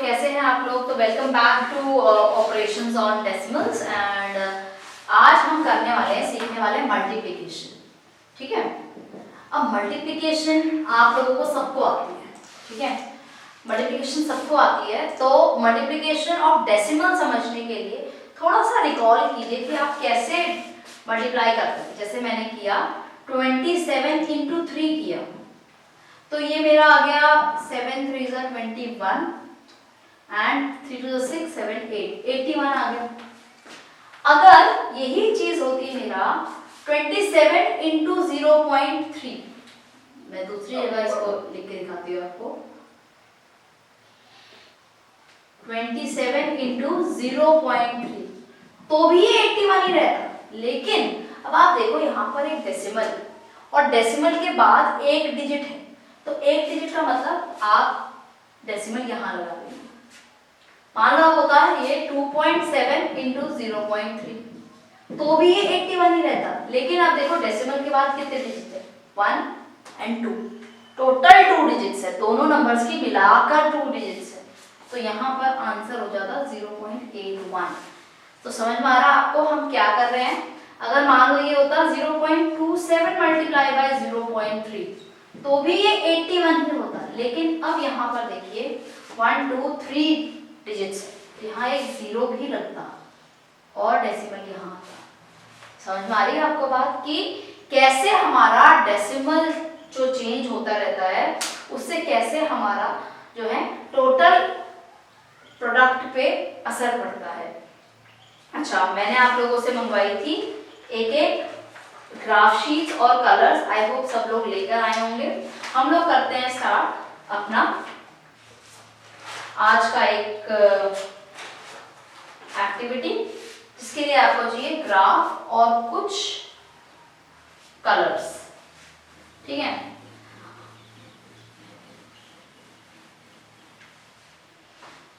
कैसे हैं आप लोग। तो welcome back to operations on decimals and आज हम करने वाले हैं, सीखने वाले हैं मल्टीप्लिकेशन। ठीक है, अब मल्टीप्लिकेशन आप लोगों को सबको आती है। ठीक है, मल्टीप्लिकेशन सबको आती है, तो मल्टीप्लिकेशन ऑफ डेसिमल समझने के लिए थोड़ा सा रिकॉल कीजिए कि आप कैसे मल्टीप्लाई करते हैं। जैसे मैंने किया 27 इंटू 3 किया, तो ये मेरा आ गया 7 3 ज़ा 21 एंड 3 2 6 7 8 81 आ गया। अगर यही चीज होती मेरा 27 इंटू 0.3, मैं दूसरी जगह इसको लिख के दिखाती हूँ आपको। 27 इंटू 0.3 तो भी ये 81 ही रहता। लेकिन अब आप देखो यहाँ पर एक डेसिमल और डेसिमल के बाद एक डिजिट है, तो एक डिजिट का मतलब आप डेसिमल यहाँ लगा देंगे। मान लो होता है ये 2.7 इंटू 0.3 तो भी ये 81 ही रहता। लेकिन आप देखो डेसिमल के बाद कितने डिजिट है, 1 एंड 2, टोटल 2 डिजिट्स है, दोनों नंबर्स की मिलाकर 2 डिजिट्स है, तो यहाँ पर आंसर हो जाता 0.81। तो समझ में आ रहा आपको हम क्या कर रहे हैं। अगर मान लो ये होता 0.27 मल्टीप्लाई बाय 0.3 तो भी ये 81 ही होता। लेकिन अब यहाँ पर देखिए 1 2 3 डिजिट्स, यहाँ एक 0 भी लगता और डेसिमल यहाँ आता। समझ में आ रही है आपको बात कि कैसे हमारा डेसिमल जो चेंज होता रहता है उससे कैसे हमारा जो है टोटल प्रोडक्ट पे असर पड़ता है। अच्छा, मैंने आप लोगों से मंगवाई थी एक एक ग्राफ शीट्स और कलर्स, आई होप सब लोग लेकर आए होंगे। हम लोग करते हैं स्टार्ट अपना आज का एक एक्टिविटी, जिसके लिए आपको चाहिए ग्राफ और कुछ कलर्स। ठीक है,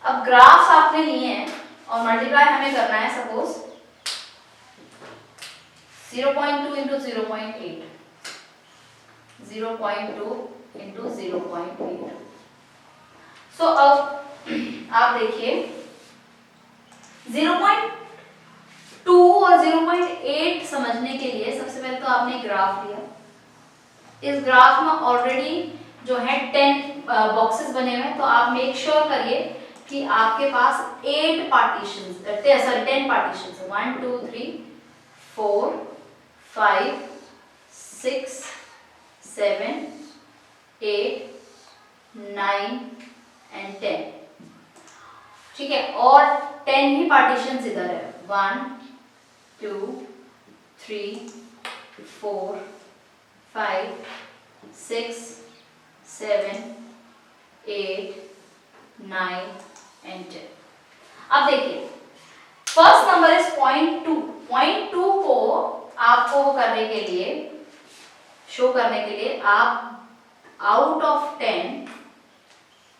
अब ग्राफ्स आपने लिए हैं और मल्टीप्लाई हमें करना है। Suppose 0.2 into 0.8, 0.2 into 0.8। सो अब आप देखिए 0.2 और 0.8 समझने के लिए सबसे पहले तो आपने ग्राफ लिया। इस ग्राफ में ऑलरेडी जो है 10 बॉक्सेस बने हुए हैं, तो आप मेक श्योर करिए कि आपके पास 10 पार्टीशंस 1 2 3 4 5 6 7 8 9 एंड 10। ठीक है, और 10 ही पार्टीशंस इधर है, 1 2 3 4 5 6 7 8 9 एंड 10। अब देखिए फर्स्ट नंबर इज 0.2 को आपको करने के लिए, शो करने के लिए आप आउट ऑफ 10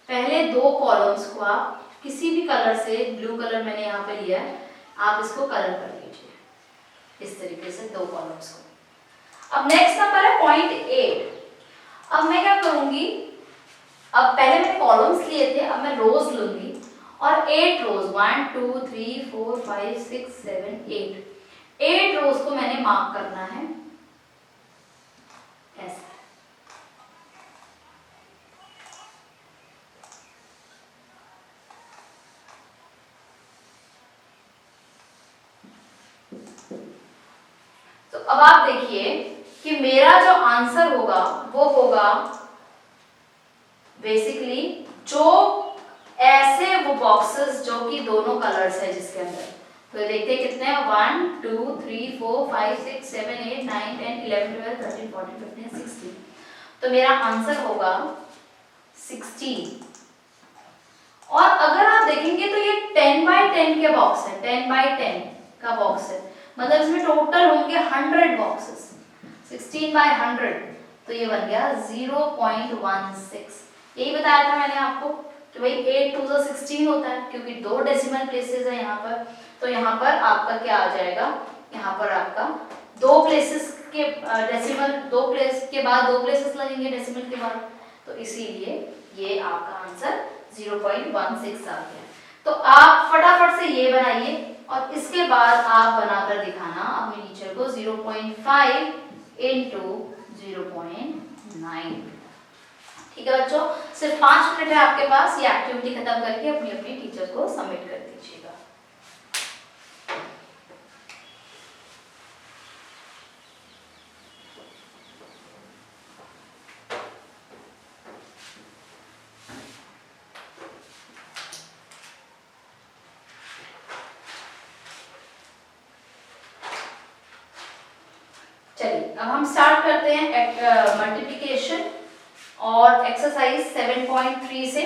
पहले 2 कॉलम्स को आप किसी भी कलर से, ब्लू कलर मैंने यहाँ पे लिया है, आप इसको कलर कर लीजिए इस तरीके से 2 कॉलम्स को। अब नेक्स्ट नंबर है 0.8। अब मैं क्या करूंगी, अब पहले मैंने कॉलम्स लिए थे, अब मैं रोज लूंगी और 8 रोज 1 2 3 4 5 6 7 8 रोज को मैंने मार्क करना है ऐसा। तो अब आप देखिए कि मेरा जो आंसर होगा वो होगा बेसिकली जो ऐसे वो बॉक्सेस जो कि दोनों कलर्स है जिसके अंदर। तो देखते हैं कितने हैं, 1 2 3 4 5 6 7 8 9 10 11 12 13 14 15 16। तो मेरा आंसर होगा 16। और अगर आप देखेंगे तो ये 10 बाय 10 के बॉक्स है, 10 बाय 10 का बॉक्स है, मतलब इसमें टोटल होंगे 100 बॉक्सेस। 16 बाय 100 तो ये बन गया 0.16। यही बताया था मैंने आपको कि भाई 8 2 16 होता है, क्योंकि 2 डेसिमल प्लेसेस है यहाँ पर, तो यहाँ पर आपका क्या आ जाएगा, यहाँ पर आपका 2 प्लेसेस के डेसिमल, 2 प्लेस के बाद 2 प्लेसेस लगेंगे डेसिमल के बाद, तो इसीलिए ये आपका आंसर 0.16 आ गया। तो आप फटाफट से ये बनाइए और इसके बाद आप बनाकर दिखाना अपने टीचर को 0.5 इंटू 0.9। ठीक है बच्चों, सिर्फ 5 मिनट है आपके पास, ये एक्टिविटी खत्म करके अपनी अपनी टीचर को सबमिट कर दीजिएगा। चलिए अब हम स्टार्ट करते हैं मल्टीप्लिकेशन और एक्सरसाइज 7.3 से।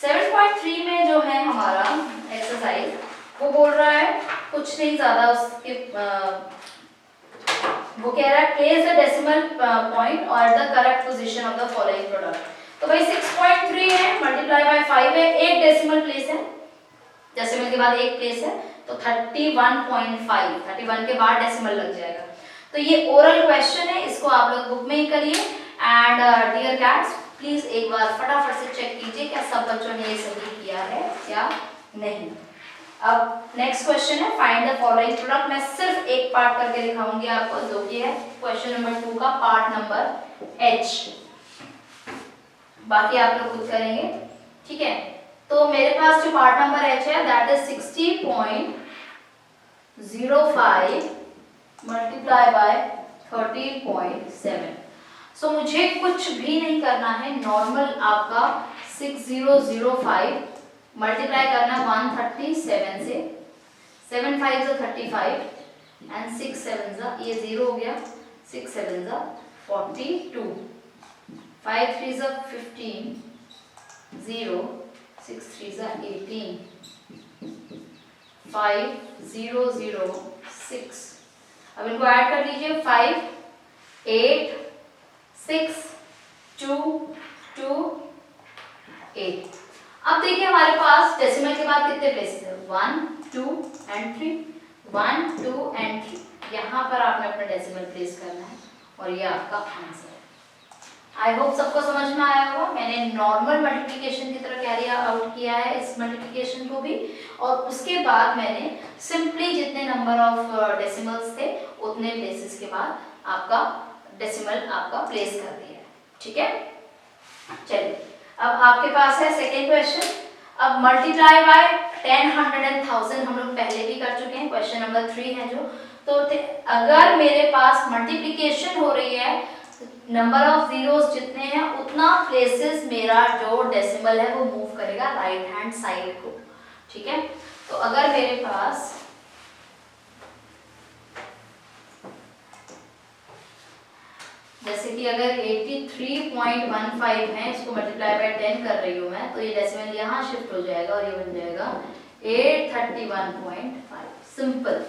7.3 में जो है हमारा एक्सरसाइज वो बोल रहा है कुछ नहीं ज्यादा उसके वो कह रहा है प्लेस द डेसिमल पॉइंट और the correct position of the following product. तो भाई 6.3 है मल्टीप्लाई बाय 5 है, एक डेसिमल प्लेस है, डेसिमल के बाद एक प्लेस है तो 31.5, 31 के बाद डेसिमल लग जाएगा। तो ये ओरल क्वेश्चन है, इसको आप लोग बुक में ही करिए। एंड डियर कैट्स प्लीज एक बार फटाफट से चेक कीजिए क्या सब बच्चों ने ये सही किया है या नहीं। अब नेक्स्ट क्वेश्चन है फाइंड द फॉलोइंग प्रोडक्ट। मैं सिर्फ एक पार्ट करके दिखाऊंगी आपको जो कि है क्वेश्चन नंबर 2 का पार्ट नंबर H, बाकी आप लोग खुद करेंगे। ठीक है, तो मेरे पास जो पार्ट नंबर H है दैट इज 60.05 मल्टीप्लाई बाय 13.7। सो मुझे कुछ भी नहीं करना है, नॉर्मल आपका 6005 मल्टीप्लाई करना 137 से, 7 5 जा 35 एंड 6 7 जा ये 0 हो गया, 6 7 जा 42, 5 3 जा 15, 0 6 3 जा 18, 5 0 0 6। अब इनको ऐड कर लीजिए 5 8 6 2 2 8। अब देखिए हमारे पास डेसिमल के बाद कितने प्लेसेस है 1 2 एंड 3, 1 2 एंड 3। यहाँ पर आपने अपना डेसिमल प्लेस करना है और ये आपका आंसर है। आई होप सबको समझ में आया होगा। मैंने नॉर्मल मल्टीप्लिकेशन की तरह कैरी आउट किया है इस मल्टीप्लिकेशन को भी, और उसके बाद मैंने सिंपली जितने नंबर ऑफ डेसिमल्स थे उतने प्लेसेस के बाद आपका डेसिमल आपका प्लेस कर दिया है। ठीक है, चलिए अब आपके पास है सेकेंड क्वेश्चन। अब मल्टीप्लाई बाय 10 100 एंड 1000 हम लोग पहले भी कर चुके हैं, क्वेश्चन नंबर 3 है जो। तो अगर मेरे पास मल्टीप्लिकेशन हो रही है नंबर ऑफ जीरोस जितने हैं उतना प्लेसेस मेरा जो डेसिमल है वो मूव करेगा राइट हैंड साइड को। ठीक है, तो अगर मेरे पास जैसे कि अगर 83.15 है, इसको मल्टीप्लाई बाय 10 कर रही हूँ मैं, तो ये डेसिमल यहाँ शिफ्ट हो जाएगा और ये बन जाएगा 831.5। सिंपल।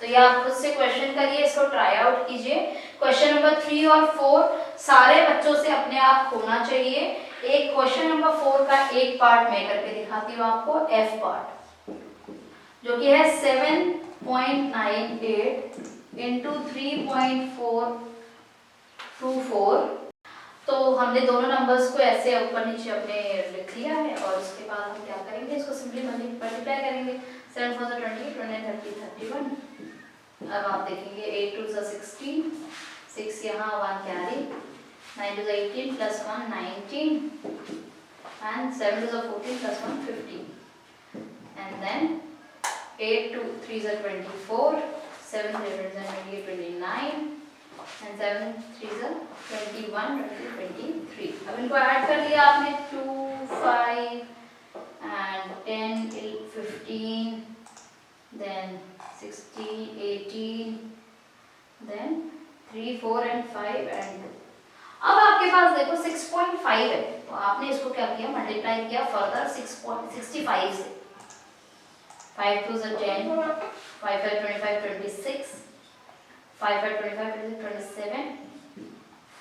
तो ये आप खुद से क्वेश्चन करिए, इसको ट्राई आउट कीजिए। क्वेश्चन नंबर 3 और 4 सारे बच्चों से अपने आप होना चाहिए। एक क्वेश्चन नंबर 4 का एक पार्ट मैं करके दिखाती हूँ आपको, F पार्ट, जो कि है 7.98 इंटू 3.424। तो हमने दोनों नंबर्स को ऐसे ऊपर नीचे अपने लिख लिया है और उसके बाद हम क्या करेंगे, इसको सिंपली मल्टीप्लाई करेंगे। 7 4 20 29 30 31। अब आप देखेंगे 8 2 16, 6 यहाँ 1 carry, 9 2 18 plus 1 19 and 7 2 14 plus 1 15 and then 8 2 3 24, 7 3 29 and 7 3 21 23। अब इनको ऐड कर लिया आपने 2 5 and 10 15 then 16 18 then 3 4 and 5 and अब आपके पास देखो 6.5 है, तो आपने इसको क्या किया, मल्टीप्लाई किया फर्दर 6.65 से। 5 2 10, 5 5 25 26, 5 5 25 27,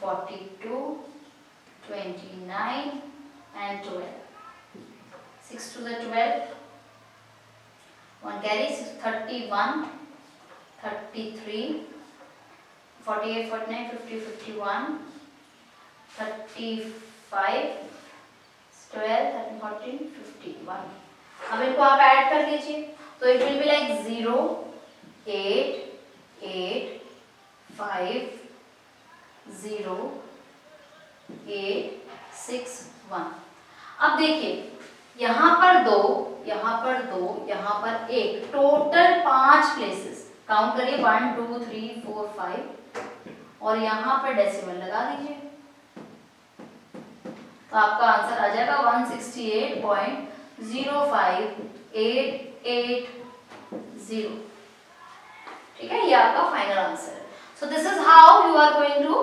42, 29 and 12। 6 to the 12, 1 carry 31, 33, 48, 49, 50, 51, 35, 12, 13, 14, 51. अब इनको आप ऐड कर लीजिए तो इट विल बी लाइक 0, 8, 8, 5, 0, 8, 6, 1. अब देखिए यहाँ पर 2, यहाँ पर 2, यहाँ पर 1, टोटल 5 प्लेसेस. काउंट करिए 1, 2, 3, 4, 5 और यहाँ पर डेसिमल लगा दीजिए तो आपका आंसर आ जाएगा 168.05880. ठीक है, ये आपका फाइनल आंसर है. So this is how you are going to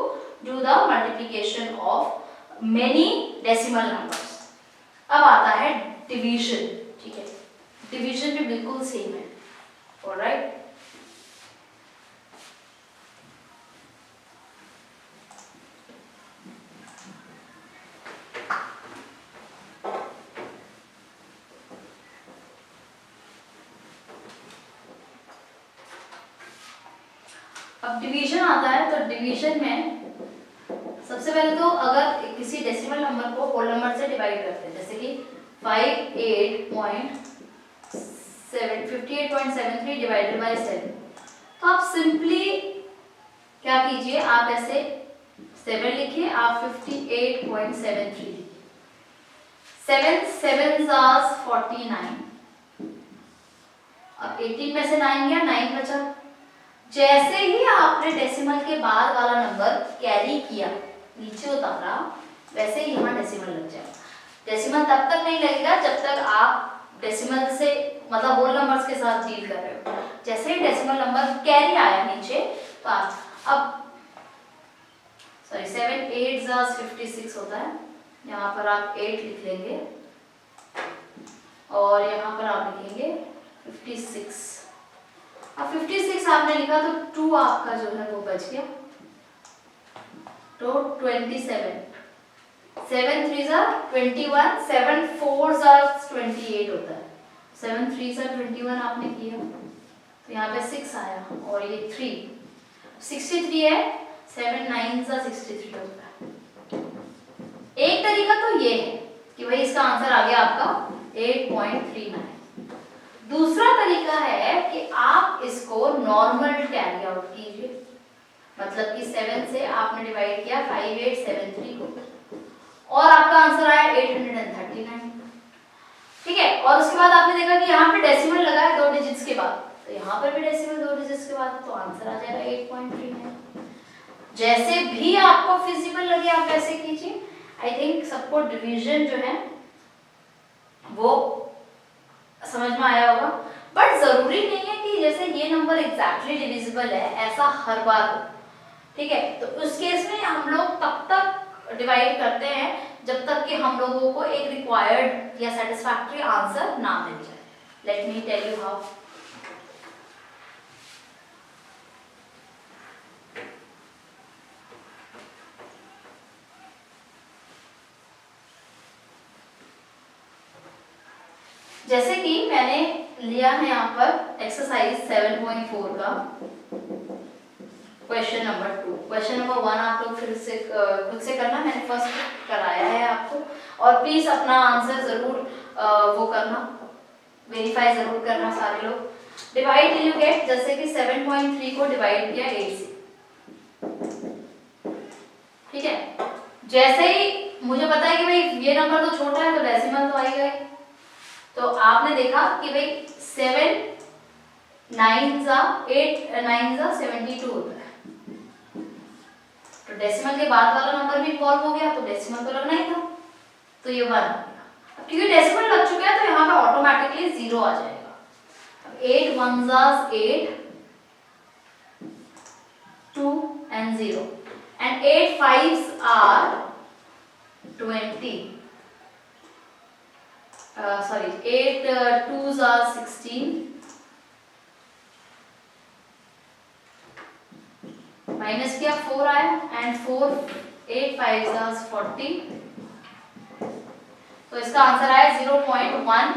do the multiplication of many decimal numbers. अब आता है डिवीजन. ठीक है, डिवीजन भी बिल्कुल सेम है. ऑलराइट, अब डिवीजन आता है तो डिवीजन में सबसे पहले तो अगर किसी डेसिमल नंबर को होल नंबर से डिवाइड करते हैं जैसे कि 58.73 डिवाइडेड बाय 7 तो आप सिंपली क्या कीजिए, आप ऐसे 7 लिखिए, आप 58.73 लिखिए. 7 7s are 49. अब 18 में से 9 गया, 9 बचा. जैसे ही आपने डेसिमल के बाद वाला नंबर कैरी किया नीचे उतारा वैसे ही यहाँ डेसिमल लग जाएगा. डेसिमल तब तक नहीं लगेगा जब तक आप डेसिमल से मतलब होल नंबर्स के साथ डील कर रहे हो. जैसे ही डेसिमल नंबर कैरी आया नीचे तो आप अब 7 8 56 होता है. यहाँ पर आप 8 लिख लेंगे और यहाँ पर आप लिखेंगे 56. अब 56 आपने लिखा तो 2 आपका जो है वो बच गया तो 27. 7 3s are 21, 7 4s are 28 होता है. 7 3s are 21 आपने किया तो यहाँ पे 6 आया और ये 3 63 है. 7 9s are 63 होता है. एक तरीका तो ये है कि भाई इसका आंसर आ गया आपका 8.39. दूसरा तरीका है कि आप इसको नॉर्मल कैरी आउट कीजिए. मतलब कि 7 से आपने डिवाइड किया 5873 को और आपका आंसर आया 839. ठीक है, और उसके बाद आपने देखा कि यहाँ पे डेसिमल लगा है 2 डिजिट्स के बाद तो यहाँ पर भी डेसिमल 2 डिजिट्स के बाद तो आंसर आ जाएगा 8.39. जैसे भी आपको फिजिबल लगे आप वैसे कीजिए. आई थिंक सबको डिवीजन जो है वो समझ में आया होगा. बट जरूरी नहीं है कि जैसे ये नंबर एग्जैक्टली डिविजिबल है ऐसा हर बार हो. ठीक है, तो उस केस में हम लोग तब तक डिवाइड करते हैं जब तक कि हम लोगों को एक रिक्वायर्ड या सेटिस्फैक्टरी आंसर ना मिल जाए. Let me tell you how. जैसे कि मैंने लिया है यहाँ पर एक्सरसाइज 7.4 का क्वेश्चन नंबर 2. क्वेश्चन नंबर 1 आप लोग फिर से खुद से करना, मैंने फर्स्ट कराया है आपको. और प्लीज अपना आंसर जरूर वो करना, वेरीफाई जरूर करना सारे लोग. डिवाइड यू गेट, जैसे कि 7.3 को डिवाइड किया 8 से. ठीक है, जैसे ही मुझे पता है कि भाई ये नंबर तो छोटा है तो डेसिमल तो आएगा ही. तो आपने देखा कि भाई 7 9s are 72 होता है. तो डेसिमल के बाद वाला नंबर भी इन्वॉल्व हो गया तो डेसिमल तो लगना ही था तो ये 1 आ गया. अब क्योंकि डेसिमल लग चुका है तो यहाँ पे ऑटोमेटिकली 0 आ जाएगा. अब 8 1s are 8, 2 and 0 and 8 5s are 20. 8 2s are 16, minus किया 4 आया एंड 4 8 5s are 40. तो इसका आंसर आया 0.9125.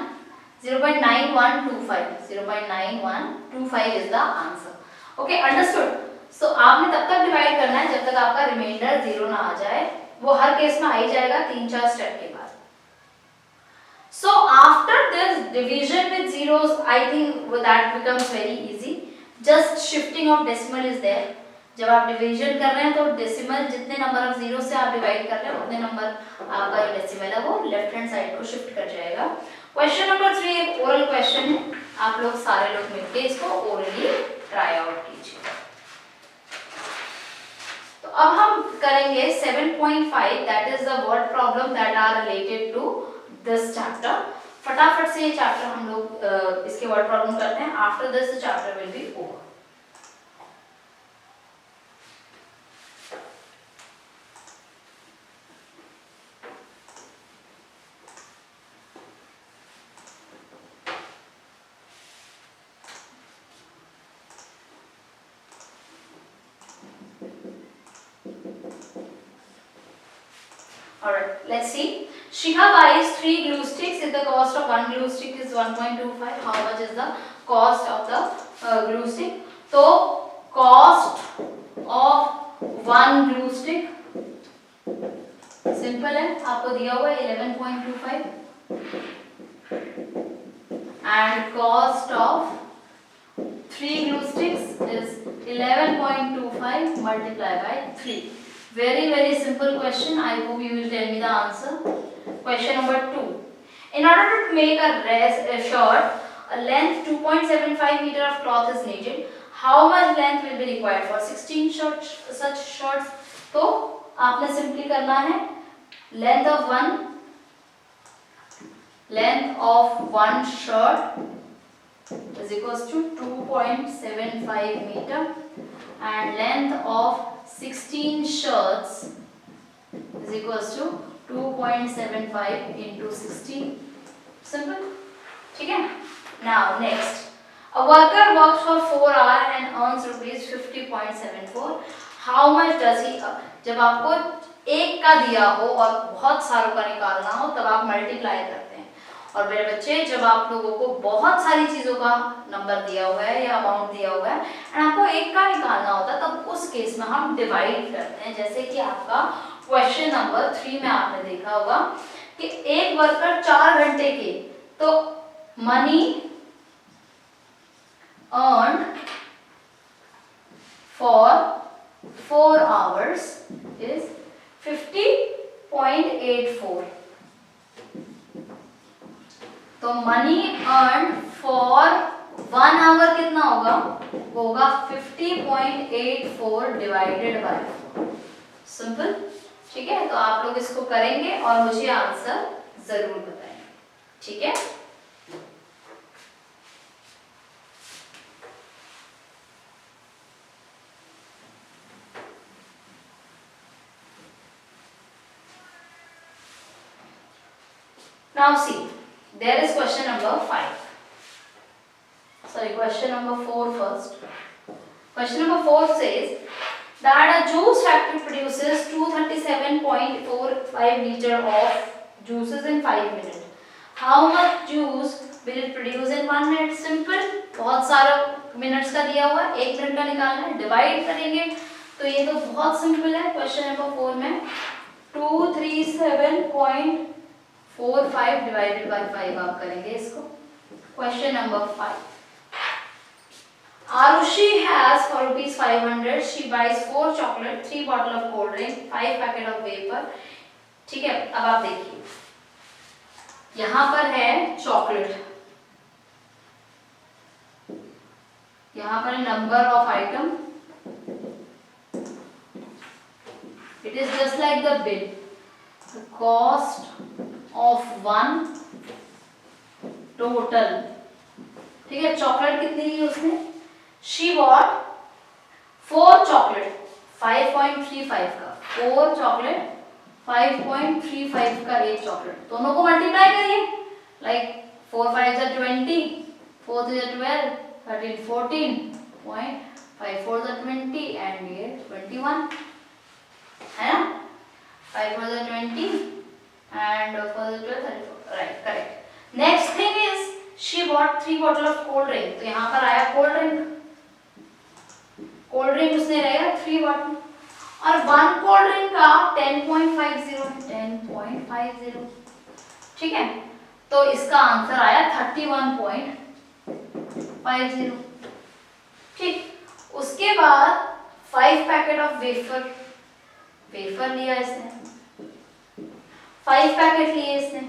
0.9125 is the answer. Okay, understood. So आपने तब तक डिवाइड करना है जब तक आपका रिमाइंडर 0 ना आ जाए, वो हर केस में आ ही जाएगा 3-4 स्टेप के बाद। So after this division with zeros, I think that becomes very easy. Just shifting of decimal is there. जब आप डिवीजन कर रहे हैं तो डेसिमल जितने नंबर ऑफ जीरो से आप डिवाइड कर रहे हैं उतने नंबर आपका जो डेसिमल है वो लेफ्ट हैंड साइड को शिफ्ट कर जाएगा। क्वेश्चन नंबर 3 एक ओरल क्वेश्चन है, आप लोग सारे लोग मिलके इसको ओरली ट्राई आउट कीजिए। तो अब हम करेंगे 7.5 that is the word problem that are related to this chapter. फटाफट से ये चैप्टर हम लोग इसके वर्ड प्रॉब्लम करते हैं। After this the chapter will be over. Alright, let's see. Shikha buys 3 glue sticks. If the cost of one glue stick is 1.25, how much is the cost of the glue stick? So, cost of one glue stick simple है, आपको दिया हुआ है 11.25 and cost of 3 glue sticks is 11.25 multiplied by 3. Very simple question. I hope you will tell me the answer. Question number 2. In order to make a shirt, a length 2.75 meter of cloth is needed. How much length will be required for 16 such shirts? तो आपने simply करना है length of one shirt is equals to 2.75 meter and length of 16 shirts is equals to 2.75 into 16. Simple. ठीक है? Now next, a worker works for 4 hours and earns rupees 50.74. How much does he earn? जब आपको एक का दिया हो और बहुत सारों का निकालना हो तब आप मल्टीप्लाई करते हैं। और मेरे बच्चे जब आप लोगों को बहुत सारी चीज़ों का नंबर दिया हुआ है या अमाउंट दिया हुआ है और आपको एक का निकालना होता है तब उस केस में हम डिवाइड करते हैं। जैसे कि आपका क्वेश्चन नंबर 3 में आपने देखा होगा कि एक वर्कर 4 घंटे के, तो money earn for 4 hours is 50.84. तो मनी अर्न फॉर 1 hour कितना होगा? वो होगा 50.84 डिवाइडेड बाय 4। सिंपल। ठीक है, तो आप लोग इसको करेंगे और मुझे आंसर जरूर बताएंगे। ठीक है, now see, there is question number 5. Sorry, question number 4 first. Question number 4 says that a juice factory produces 237.45 liter of juices in 5 minutes. How much juice will it produce in 1 minute? Simple. बहुत सारा minutes का दिया हुआ है, 1 minute का निकालना है, divide करेंगे तो ये तो बहुत सिंपल है। क्वेश्चन नंबर 4 में 237.45 डिवाइडेड बाय 5 आप करेंगे इसको। Question number 5, Arushi has for rupees 500 she buys 4 chocolate, 3 bottle of cold drink, 5 packet of wafer. ठीक है, अब आप देखिए यहाँ पर है चॉकलेट, यहाँ पर number of item, it is just like the bill, the cost of one total। ठीक है, चॉकलेट कितनी ली उसने? She bought 4 chocolate 5.35 का, 4 chocolate 5.35 का एक चॉकलेट, दोनों को मल्टीप्लाई करिए, like 4 5 is 20, 4 3 is 12, 13 14, 5 4 is 20 and ये 21 है ना, 5 4 is 20 and 4 is 12 34, right, correct। Next thing is she bought 3 bottle of cold drink, तो यहाँ पर आया कोल्ड ड्रिंक, कोल्ड ड्रिंक उसने रहेगा 3 बॉटल, और 1 कोल्ड ड्रिंक का 10.50, ठीक है। तो इसका आंसर आया 31.50, ठीक। उसके बाद 5 पैकेट ऑफ वेफर लिया इसने, 5 पैकेट लिए इसने,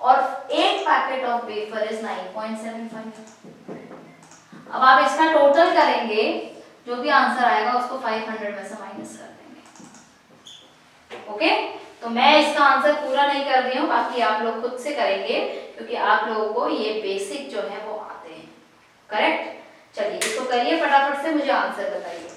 और 1 पैकेट ऑफ वेफर इज 9.75। अब आप इसका टोटल करेंगे, जो भी आंसर आएगा उसको 500 में से माइनस कर देंगे। ओके, तो मैं इसका आंसर पूरा नहीं कर रही हूँ, बाकी आप लोग खुद से करेंगे क्योंकि आप लोगों को ये बेसिक जो है वो आते हैं। करेक्ट, चलिए इसको करिए फटाफट से, मुझे आंसर बताइए।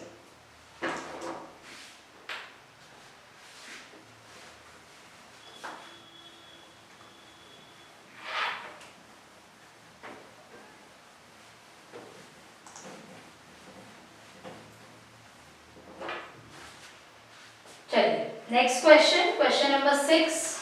Next question, question number 6.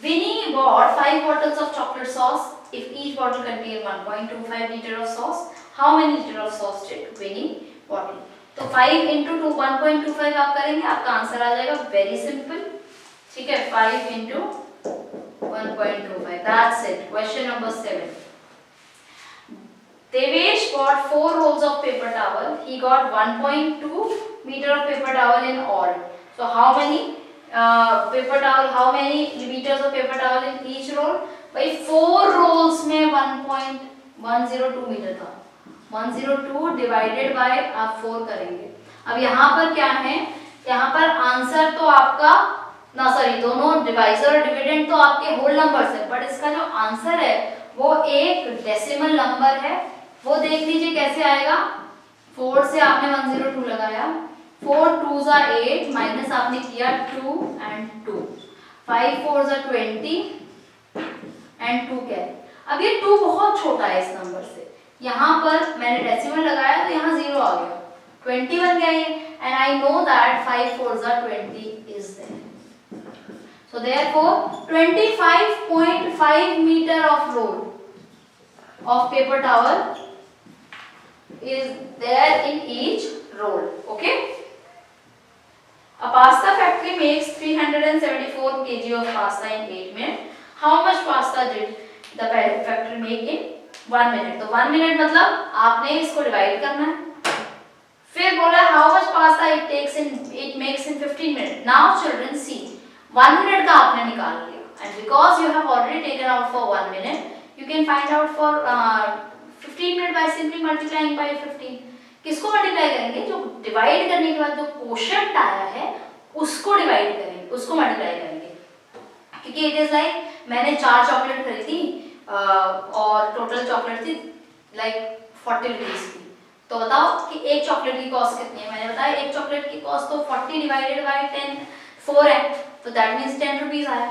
Winnie bought 5 bottles of chocolate sauce. If each bottle contained 1.25 liter of sauce, how many liter of sauce did Winnie bottle? तो 5 into 2 1.25 आप करेंगे, आपका आंसर आ जाएगा वेरी सिंपल, ठीक है, 5 into 1.25. That's it. Question number 7. Devesh bought 4 rolls of paper towel. He got 1.2 meter of paper towel in all. So how many paper towel? How many meters of paper towel in each roll? भाई 4 rolls में 1.102 metre था. 102 divided by आप 4 करेंगे. अब यहाँ पर क्या है? यहाँ पर आंसर तो आपका दोनों डिवाइजर और डिविडेंड तो आपके होल नंबर्स है, बट इसका जो आंसर है वो एक डेसिमल नंबर है. वो देख लीजिए कैसे आएगा. 4 से आपने 102 लगाया, 4 2 जा 8 माइनस आपने किया 2 and 2, 5 4 जा 20 and 2 कैरी. अब ये 2 बहुत छोटा है इस नंबर से, यहाँ पर मैंने डेसिमल लगाया तो यहाँ 0 आ गया, 20 बन गया ये, and I know that 5 4 जा 20 is there. So therefore 25.5 meter of roll of paper towel is there in each roll. Okay. A pasta factory makes 374 kg of pasta in 8 minutes. How much pasta did the factory make in 1 minute? तो 1 minute मतलब आपने इसको divide करना है. फिर बोला how much pasta it makes in 15 minutes. Now children see, 1 minute का आपने निकाल लिया, and because you have already taken out for 1 minute, you can find out for 15 minutes by simply multiplying by 15. किसको multiply करेंगे? जो divide करने के बाद जो कोशेंट आया है उसको डिवाइड करेंगे, उसको मल्टीप्लाई करेंगे. क्योंकि इट इज लाइक मैंने 4 चॉकलेट खरीदी और टोटल चॉकलेट थी लाइक 40 रुपीज की. तो बताओ कि एक चॉकलेट की कॉस्ट कितनी है? मैंने बताया एक चॉकलेट की कॉस्ट तो 40 डिवाइडेड बाय 10 4 है, तो दैट मींस 10 रुपीज आया.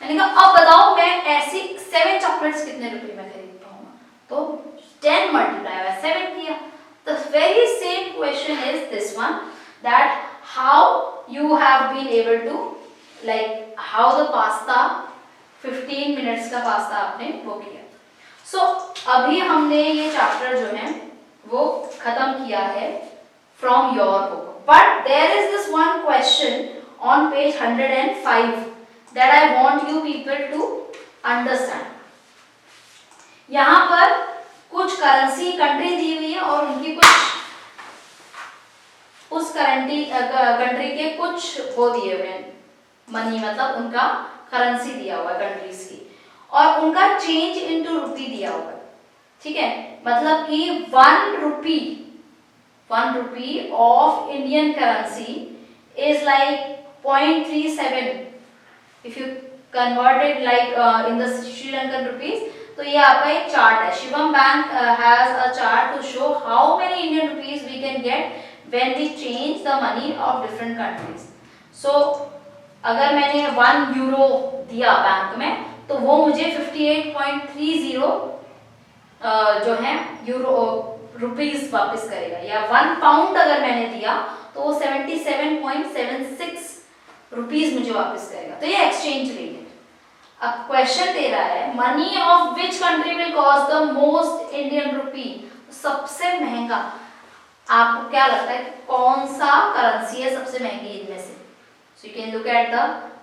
मैंने कहा अब बताओ मैं ऐसी 7 चॉकलेट्स कितने रुपए में खरीद पाऊंगा? तो 10 मल्टीप्लाई बाय 7 किया. The very same question is this one, that how you have been able to, like how the pasta 15 minutes का पास्ता आपने वो किया. So अभी हमने ये चैप्टर जो है वो खत्म किया है from your book, but there is this one question on page 105 that I want you people to understand. यहाँ पर कुछ करेंसी कंट्री दी हुई है और उनकी कुछ उस कंट्री के कुछ वो दिए हुए हैं, मनी मतलब उनका करेंसी दिया हुआ है कंट्रीज की, और उनका चेंज इनटू रुपी दिया हुआ है. ठीक है, मतलब कि 1 rupee of Indian currency is like 0.37 if you convert it like in the Sri Lankan rupees. तो ये आपका एक चार्ट है. Shivam bank has a chart to show how many Indian rupees we can get when we change the money of different countries. So अगर मैंने 1 euro दिया bank में तो वो मुझे 58.30 जो है यूरो रुपीस वापस करेगा, या 1 पाउंड अगर मैंने दिया तो वो 77.76 रुपीस मुझे वापस करेगा. तो ये एक्सचेंज रेट है. अब क्वेश्चन दे रहा है money of which country will cost the most Indian rupee. सबसे महंगा आपको क्या लगता है कौन सा करेंसी है सबसे महंगी इनमें से? So you can look at the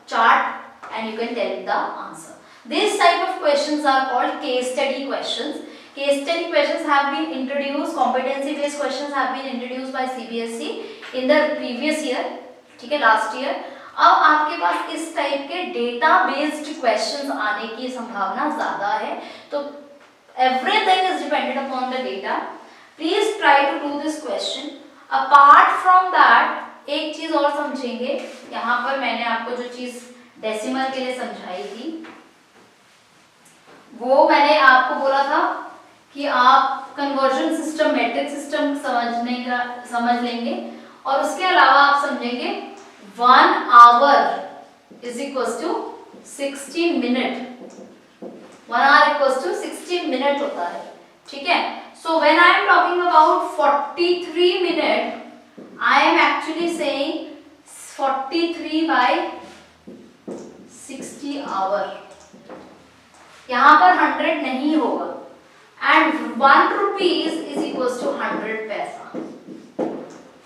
chart and you can tell the answer. This type of questions are called case study questions. Case study questions have been introduced, competency based questions have been introduced by CBSE in the previous year, ठीक है, last year. अब आपके पास इस type के data based questions आने की संभावना ज्यादा है, तो everything is dependent upon the data. Please try to do this question. Apart from that, एक चीज और समझेंगे. यहाँ पर मैंने आपको जो चीज डेसिमल के लिए समझाई थी वो मैंने आपको बोला था कि आप कन्वर्जन सिस्टम, मैट्रिक सिस्टम समझ लेंगे और उसके अलावा आप समझेंगे 1 hour is equals to 60 minute. 1 hour equals to 60 minute होता है, ठीक है. So when I am talking about 43 minute, I am actually saying 43 by 60 hour. यहाँ पर 100 नहीं होगा and 1 rupees is equals to 100 पैसा.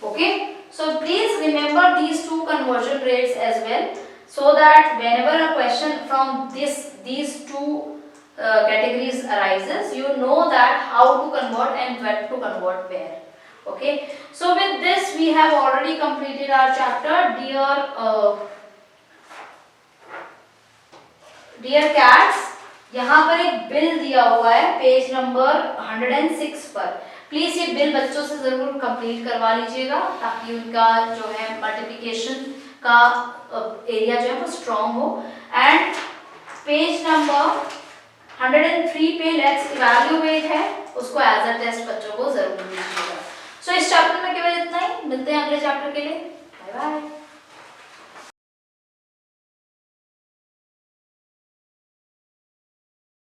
Okay, so please remember these two conversion rates as well, so that whenever a question from these two categories arises, you know that how to convert and what to convert where. Okay, so with this we have already completed our chapter. Dear cats, यहाँ पर एक bill दिया हुआ है page number 106 पर. Please ये bill बच्चों से जरूर कंप्लीट करवा लीजिएगा ताकि उनका जो है मल्टीप्लिकेशन का एरिया जो है वो स्ट्रॉन्ग हो. एंड पेज नंबर 103 पे लेट्स इवैल्यूएट है, उसको एज अ टेस्ट बच्चों को जरूर लीजिएगा. सो इस चैप्टर में केवल इतना ही. मिलते हैं अगले चैप्टर के लिए. Bye bye.